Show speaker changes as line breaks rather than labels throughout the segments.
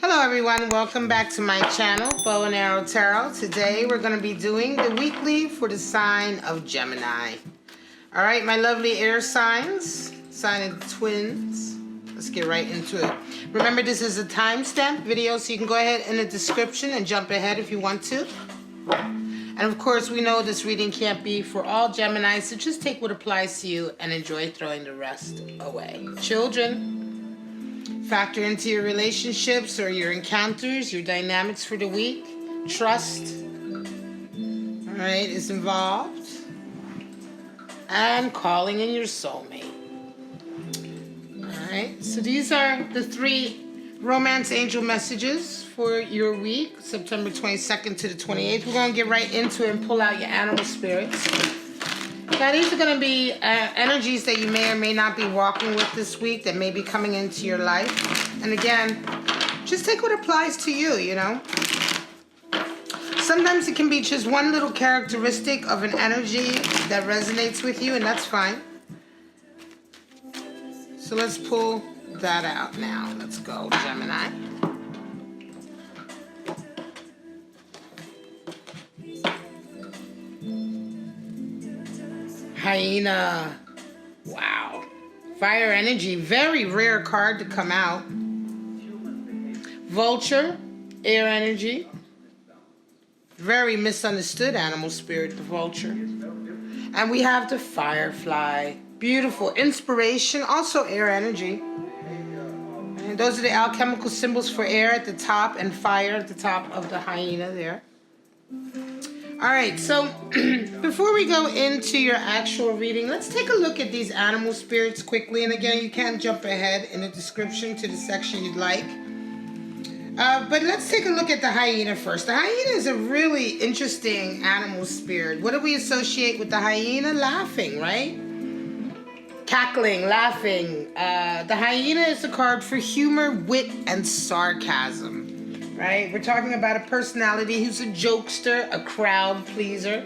Hello everyone, welcome back to my channel, Bow and Arrow Tarot. Today we're going to be doing the weekly for the sign of Gemini. Alright, my lovely air signs, sign of twins. Let's get right into it. Remember, this is a timestamp video, so you can go ahead in the description and jump ahead if you want to. And of course, we know this reading can't be for all Gemini, so just take what applies to you and enjoy throwing the rest away. Children, factor into your relationships or your encounters, your dynamics for the week. Trust, all right, is involved. And calling in your soulmate. All right, so these are the 3 romance angel messages for your week, September 22nd to the 28th. We're going to get right into it and pull out your animal spirits. Now, these are going to be energies that you may or may not be walking with this week that may be coming into your life. And again, just take what applies to you, you know. Sometimes it can be just one little characteristic of an energy that resonates with you, and that's fine. So let's pull that out now. Let's go, Gemini. Hyena. Wow. Fire energy. Very rare card to come out. Vulture. Air energy. Very misunderstood animal spirit, the vulture. And we have the firefly. Beautiful. Inspiration. Also air energy. And those are the alchemical symbols for air at the top and fire at the top of the hyena there. All right, so before we go into your actual reading, let's take a look at these animal spirits quickly. And again, you can jump ahead in the description to the section you'd like. But let's take a look at the hyena first. The hyena is a really interesting animal spirit. What do we associate with the hyena? Laughing, right? Cackling, laughing. The hyena is a card for humor, wit, and sarcasm. Right? We're talking about a personality who's a jokester, a crowd pleaser.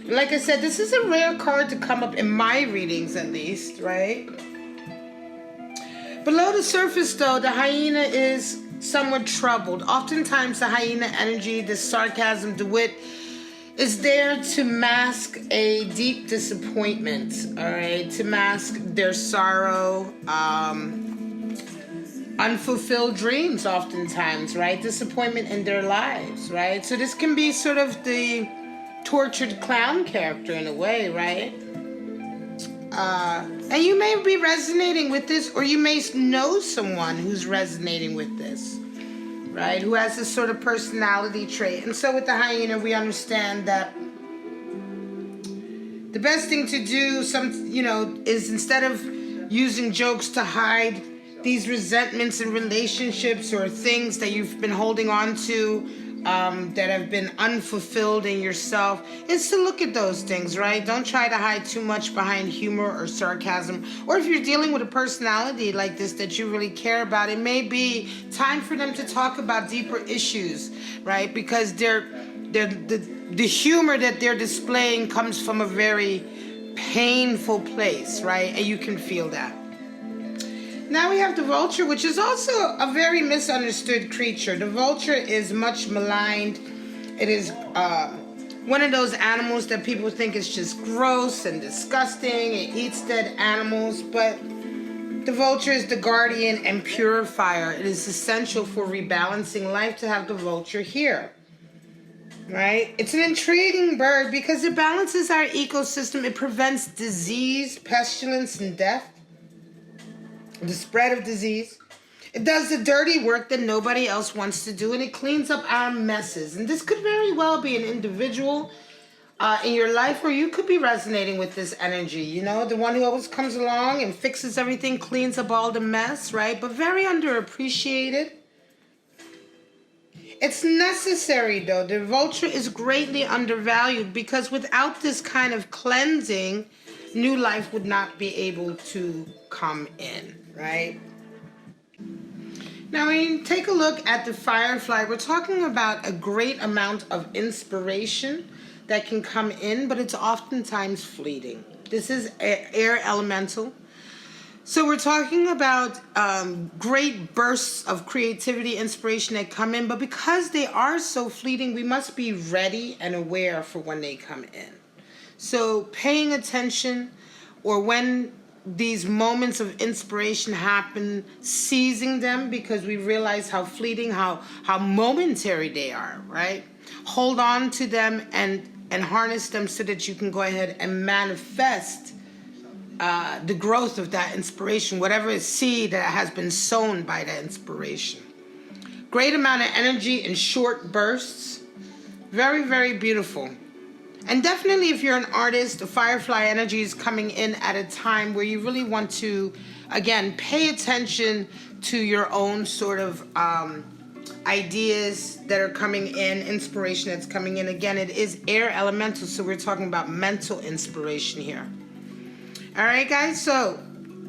Like I said, this is a rare card to come up in my readings, at least, right? Below the surface, though, the hyena is somewhat troubled. Oftentimes, the hyena energy, the sarcasm, the wit, is there to mask a deep disappointment, all right? To mask their sorrow, unfulfilled dreams oftentimes, right? Disappointment in their lives, right? So this can be sort of the tortured clown character in a way, right? And you may be resonating with this, or you may know someone who's resonating with this, right? Who has this sort of personality trait. And so with the hyena, we understand that the best thing to do, is instead of using jokes to hide these resentments in relationships or things that you've been holding on to that have been unfulfilled in yourself, is to look at those things, right? Don't try to hide too much behind humor or sarcasm. Or if you're dealing with a personality like this that you really care about, it may be time for them to talk about deeper issues, right? Because the humor that they're displaying comes from a very painful place, right? And you can feel that. Now we have the vulture, which is also a very misunderstood creature. The vulture is much maligned. It is one of those animals that people think is just gross and disgusting. It eats dead animals, but the vulture is the guardian and purifier. It is essential for rebalancing life to have the vulture here, right? It's an intriguing bird because it balances our ecosystem. It prevents disease, pestilence, and death. The spread of disease. It does the dirty work that nobody else wants to do, and it cleans up our messes. And this could very well be an individual in your life, or you could be resonating with this energy, you know, the one who always comes along and fixes everything, cleans up all the mess, right? But very underappreciated. It's necessary, though. The vulture is greatly undervalued because without this kind of cleansing, new life would not be able to come in, right? Now, when you take a look at the firefly, we're talking about a great amount of inspiration that can come in, but it's oftentimes fleeting. This is air elemental. So we're talking about great bursts of creativity, inspiration that come in, but because they are so fleeting, we must be ready and aware for when they come in. So paying attention, or when these moments of inspiration happen, seizing them, because we realize how fleeting, how momentary they are, right? Hold on to them and harness them so that you can go ahead and manifest the growth of that inspiration, whatever seed that has been sown by that inspiration. Great amount of energy in short bursts. Very, very beautiful. And definitely if you're an artist, the firefly energy is coming in at a time where you really want to, again, pay attention to your own sort of ideas that are coming in, inspiration that's coming in. Again, it is air elemental, so we're talking about mental inspiration here. All right, guys, so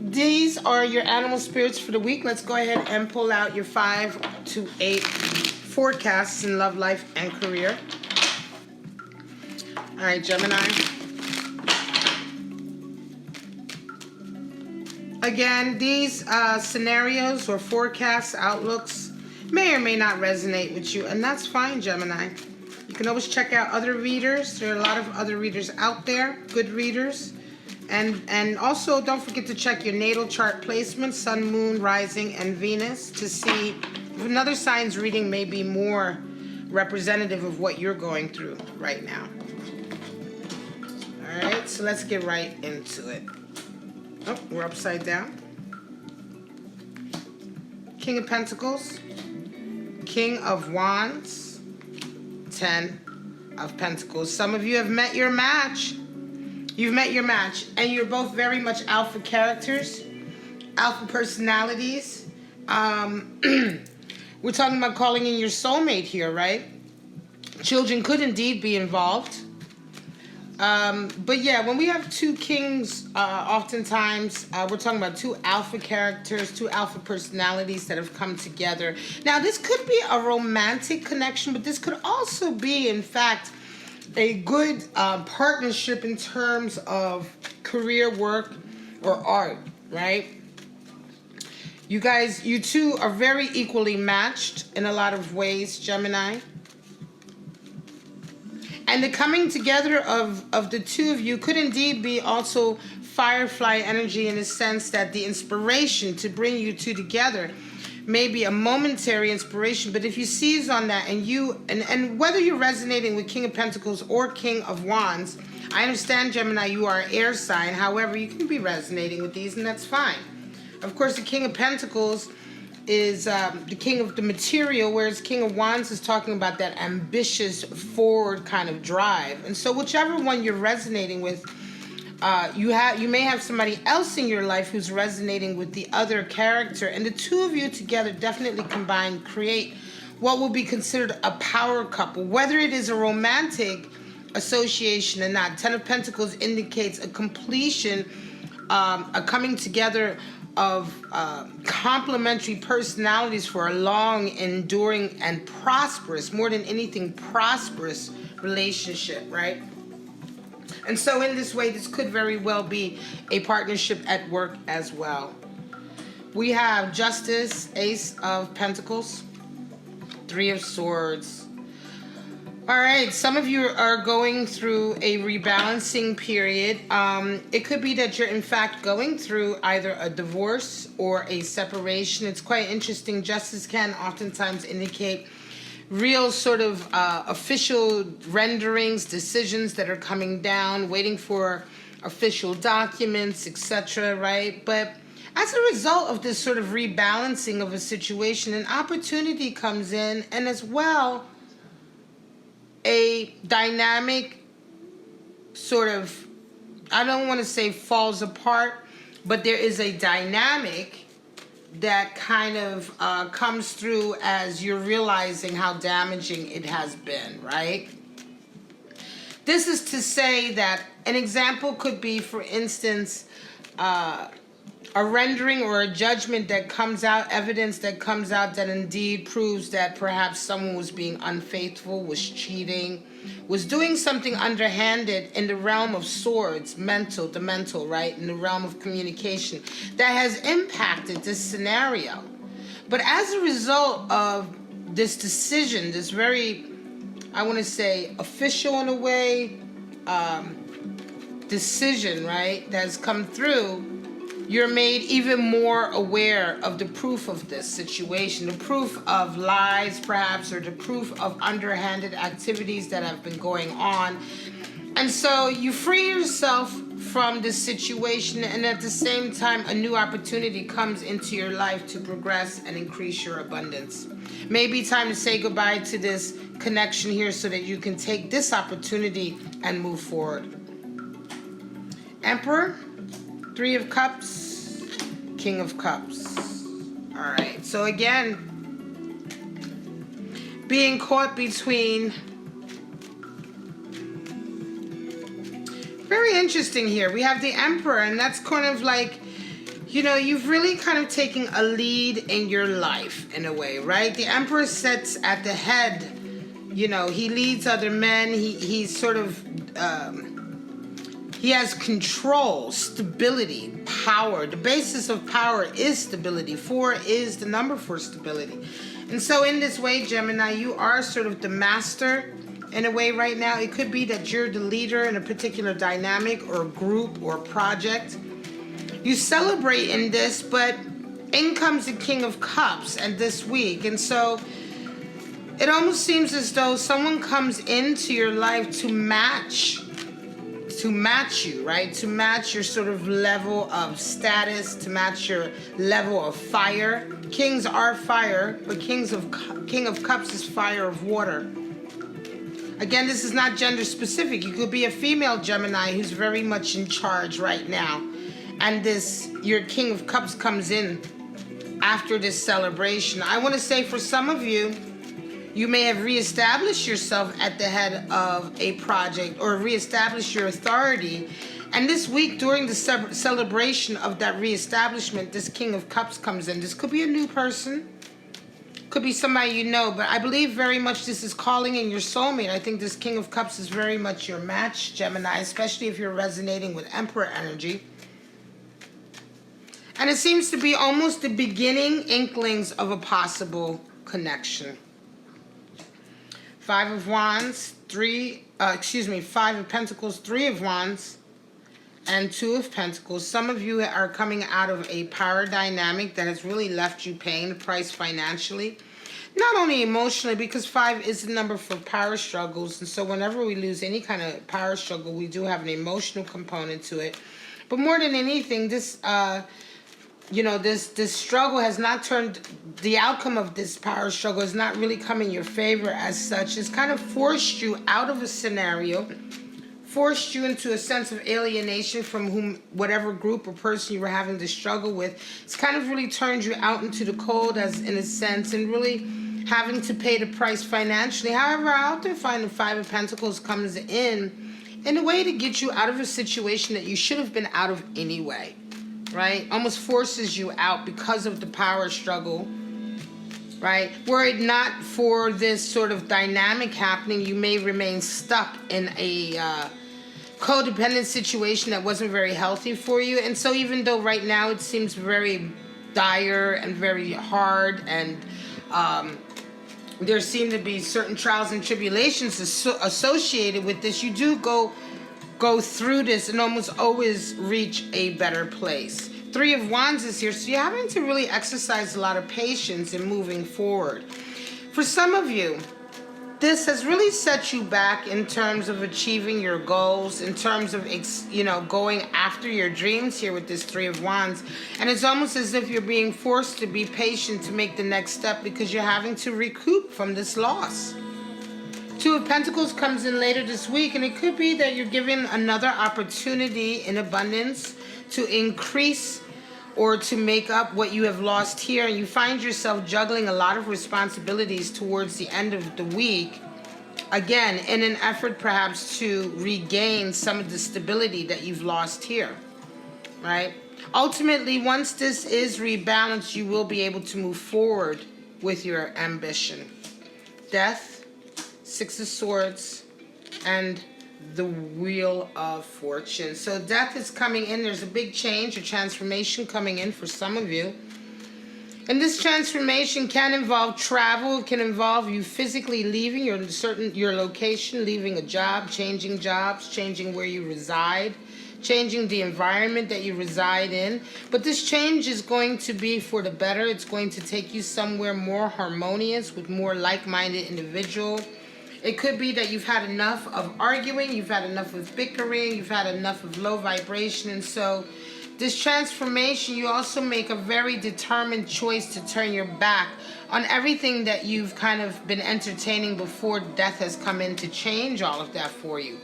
these are your animal spirits for the week. Let's go ahead and pull out your 5 to 8 forecasts in love, life, and career. All right, Gemini. Again, these scenarios or forecasts, outlooks, may or may not resonate with you, and that's fine, Gemini. You can always check out other readers. There are a lot of other readers out there, good readers. And also, don't forget to check your natal chart placement, Sun, Moon, Rising, and Venus, to see if another sign's reading may be more representative of what you're going through right now. All right, so let's get right into it. Oh, we're upside down. King of Pentacles, King of Wands, 10 of Pentacles. Some of you have met your match. You've met your match, and you're both very much alpha characters, alpha personalities. We're talking about calling in your soulmate here, right? Children could indeed be involved. But yeah, when we have two kings, oftentimes we're talking about two alpha characters, two alpha personalities that have come together. Now, this could be a romantic connection, but this could also be, in fact, a good partnership in terms of career, work, or art, right? You guys, you two are very equally matched in a lot of ways, Gemini. And the coming together of the two of you could indeed be also firefly energy, in the sense that the inspiration to bring you two together may be a momentary inspiration, but if you seize on that and whether you're resonating with King of Pentacles or King of Wands, I understand, Gemini, you are an air sign. However, you can be resonating with these, and that's fine. Of course, the King of Pentacles is the king of the material, whereas King of Wands is talking about that ambitious, forward kind of drive. And so whichever one you're resonating with, you may have somebody else in your life who's resonating with the other character, and the two of you together definitely combined create what will be considered a power couple, whether it is a romantic association or not. 10 of Pentacles indicates a completion, a coming together of complementary personalities for a long, enduring, and prosperous, more than anything, prosperous relationship, right? And so in this way, this could very well be a partnership at work as well. We have Justice, Ace of Pentacles, 3 of Swords. All right, some of you are going through a rebalancing period. It could be that you're in fact going through either a divorce or a separation. It's quite interesting. Justice can oftentimes indicate real sort of official renderings, decisions that are coming down, waiting for official documents, etc., right? But as a result of this sort of rebalancing of a situation, an opportunity comes in, and as well, a dynamic sort of, I don't want to say falls apart, but there is a dynamic that kind of comes through as you're realizing how damaging it has been, right? This is to say that an example could be, for instance, a rendering or a judgment that comes out, evidence that comes out that indeed proves that perhaps someone was being unfaithful, was cheating, was doing something underhanded in the realm of swords, the mental, right? In the realm of communication that has impacted this scenario. But as a result of this decision, this very, I want to say, official in a way, decision, right, that's come through, you're made even more aware of the proof of this situation, the proof of lies, perhaps, or the proof of underhanded activities that have been going on. And so you free yourself from this situation, and at the same time, a new opportunity comes into your life to progress and increase your abundance. Maybe time to say goodbye to this connection here so that you can take this opportunity and move forward. Emperor, 3 of Cups, King of Cups. All right, so again, being caught between, very interesting here. We have the Emperor, and that's kind of like, you know, you've really kind of taken a lead in your life in a way, right? The Emperor sits at the head, you know, he leads other men. He's sort of, he has control, stability, power. The basis of power is stability. 4 is the number for stability. And so in this way, Gemini, you are sort of the master in a way right now. It could be that you're the leader in a particular dynamic or group or project. You celebrate in this, but in comes the King of Cups and this week. And so it almost seems as though someone comes into your life to match you, right? To match your sort of level of status, to match your level of fire. Kings are fire, but King of Cups is fire of water. Again, this is not gender specific. You could be a female Gemini who's very much in charge right now. And your King of Cups comes in after this celebration. I want to say for some of you, you may have reestablished yourself at the head of a project or reestablished your authority. And this week, during the celebration of that reestablishment, this King of Cups comes in. This could be a new person. Could be somebody you know. But I believe very much this is calling in your soulmate. I think this King of Cups is very much your match, Gemini, especially if you're resonating with Emperor energy. And it seems to be almost the beginning inklings of a possible connection. 5 of Wands, 5 of Pentacles, 3 of Wands, and 2 of Pentacles. Some of you are coming out of a power dynamic that has really left you paying the price financially. Not only emotionally, because 5 is the number for power struggles. And so whenever we lose any kind of power struggle, we do have an emotional component to it. But more than anything, this struggle has not turned, the outcome of this power struggle has not really come in your favor as such. It's kind of forced you out of a scenario, forced you into a sense of alienation from whatever group or person you were having to struggle with. It's kind of really turned you out into the cold, as in a sense, and really having to pay the price financially. However, I often find the 5 of Pentacles comes in a way to get you out of a situation that you should have been out of anyway. Right? Almost forces you out because of the power struggle, right? Were it not for this sort of dynamic happening, you may remain stuck in a codependent situation that wasn't very healthy for you. And so even though right now it seems very dire and very hard, and there seem to be certain trials and tribulations associated with this, you do go through this and almost always reach a better place. 3 of Wands is here, so you're having to really exercise a lot of patience in moving forward. For some of you, this has really set you back in terms of achieving your goals, in terms of, going after your dreams here with this 3 of Wands. And it's almost as if you're being forced to be patient to make the next step because you're having to recoup from this loss. 2 of Pentacles comes in later this week, and it could be that you're given another opportunity in abundance to increase or to make up what you have lost here, and you find yourself juggling a lot of responsibilities towards the end of the week, again, in an effort perhaps to regain some of the stability that you've lost here, right? Ultimately, once this is rebalanced, you will be able to move forward with your ambition. Death, Six of Swords, and the Wheel of Fortune. So death is coming in. There's a big change, a transformation coming in for some of you. And this transformation can involve travel. It can involve you physically leaving your location, leaving a job, changing jobs, changing where you reside, changing the environment that you reside in. But this change is going to be for the better. It's going to take you somewhere more harmonious with more like-minded individual. It could be that you've had enough of arguing, you've had enough of bickering, you've had enough of low vibration, and so this transformation, you also make a very determined choice to turn your back on everything that you've kind of been entertaining before death has come in to change all of that for you.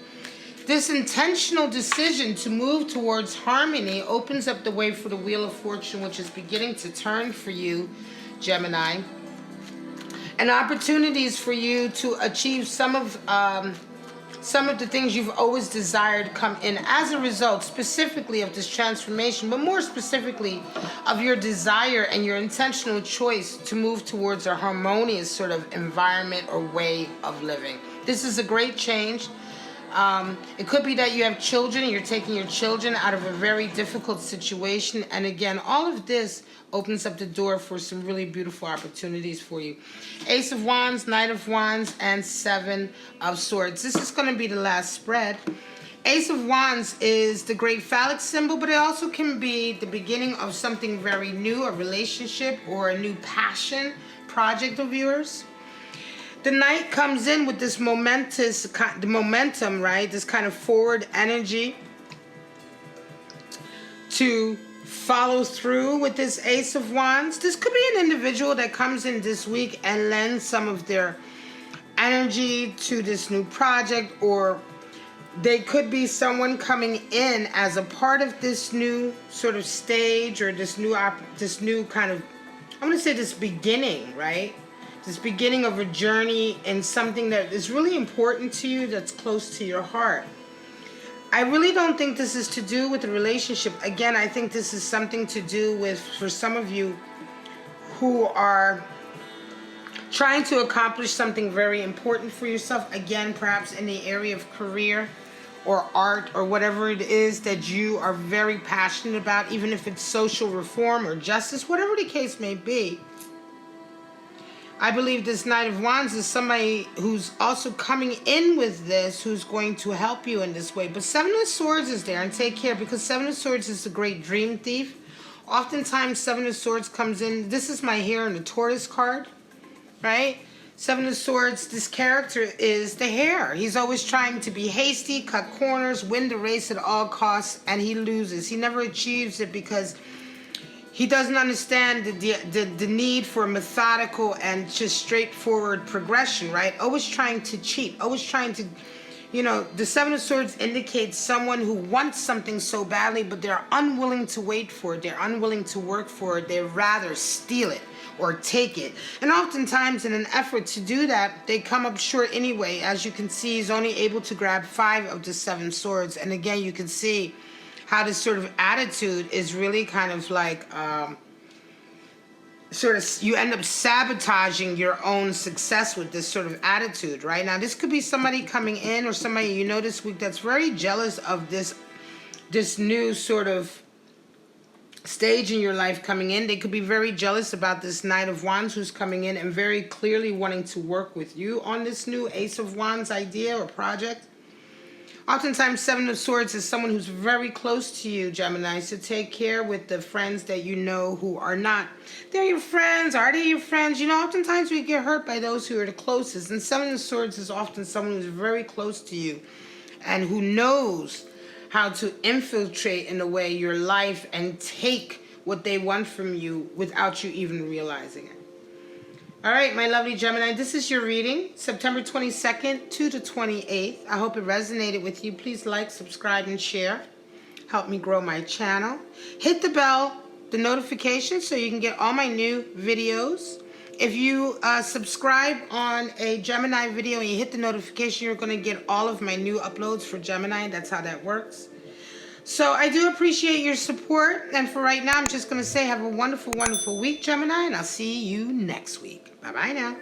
This intentional decision to move towards harmony opens up the way for the Wheel of Fortune, which is beginning to turn for you, Gemini. And opportunities for you to achieve some of the things you've always desired come in as a result specifically of this transformation, but more specifically of your desire and your intentional choice to move towards a harmonious sort of environment or way of living. This is a great change. It could be that you have children and you're taking your children out of a very difficult situation. And again, all of this opens up the door for some really beautiful opportunities for you. Ace of Wands, Knight of Wands, and Seven of Swords. This is going to be the last spread. Ace of Wands is the great phallic symbol, but it also can be the beginning of something very new, a relationship or a new passion project of yours. The Knight comes in with this momentum, right? This kind of forward energy to follow through with this Ace of Wands. This could be an individual that comes in this week and lends some of their energy to this new project, or they could be someone coming in as a part of this new sort of stage, or this new kind of, I'm going to say this beginning, right? This beginning of a journey in something that is really important to you, that's close to your heart. I really don't think this is to do with a relationship. Again, I think this is something to do with, for some of you who are trying to accomplish something very important for yourself. Again, perhaps in the area of career or art or whatever it is that you are very passionate about, even if it's social reform or justice, whatever the case may be. I believe this Knight of Wands is somebody who's also coming in with this, who's going to help you in this way. But Seven of Swords is there, and take care, because Seven of Swords is the great dream thief. Oftentimes, Seven of Swords comes in. This is my Hare and the Tortoise card, right? Seven of Swords, this character is the hare. He's always trying to be hasty, cut corners, win the race at all costs, and he loses. He never achieves it because he doesn't understand the need for a methodical and just straightforward progression, right? Always trying to cheat, always trying to, you know, the Seven of Swords indicates someone who wants something so badly, but they're unwilling to wait for it. They're unwilling to work for it. They'd rather steal it or take it. And oftentimes in an effort to do that, they come up short anyway. As you can see, he's only able to grab 5 of the 7 swords. And again, you can see how this sort of attitude is really kind of like, sort of, you end up sabotaging your own success with this sort of attitude, right? Now, this could be somebody coming in or somebody you know this week that's very jealous of this new sort of stage in your life coming in. They could be very jealous about this Knight of Wands who's coming in and very clearly wanting to work with you on this new Ace of Wands idea or project. Oftentimes, Seven of Swords is someone who's very close to you, Gemini, so take care with the friends that you know who are not. They're your friends. Are they your friends? You know, oftentimes we get hurt by those who are the closest, and Seven of Swords is often someone who's very close to you and who knows how to infiltrate, in a way, your life and take what they want from you without you even realizing it. All right, my lovely Gemini, this is your reading, September 22nd to the 28th. I hope it resonated with you. Please like, subscribe, and share. Help me grow my channel. Hit the bell, the notification, so you can get all my new videos. If you subscribe on a Gemini video and you hit the notification, you're going to get all of my new uploads for Gemini. That's how that works. So I do appreciate your support. And for right now, I'm just going to say have a wonderful, wonderful week, Gemini. And I'll see you next week. Bye-bye now.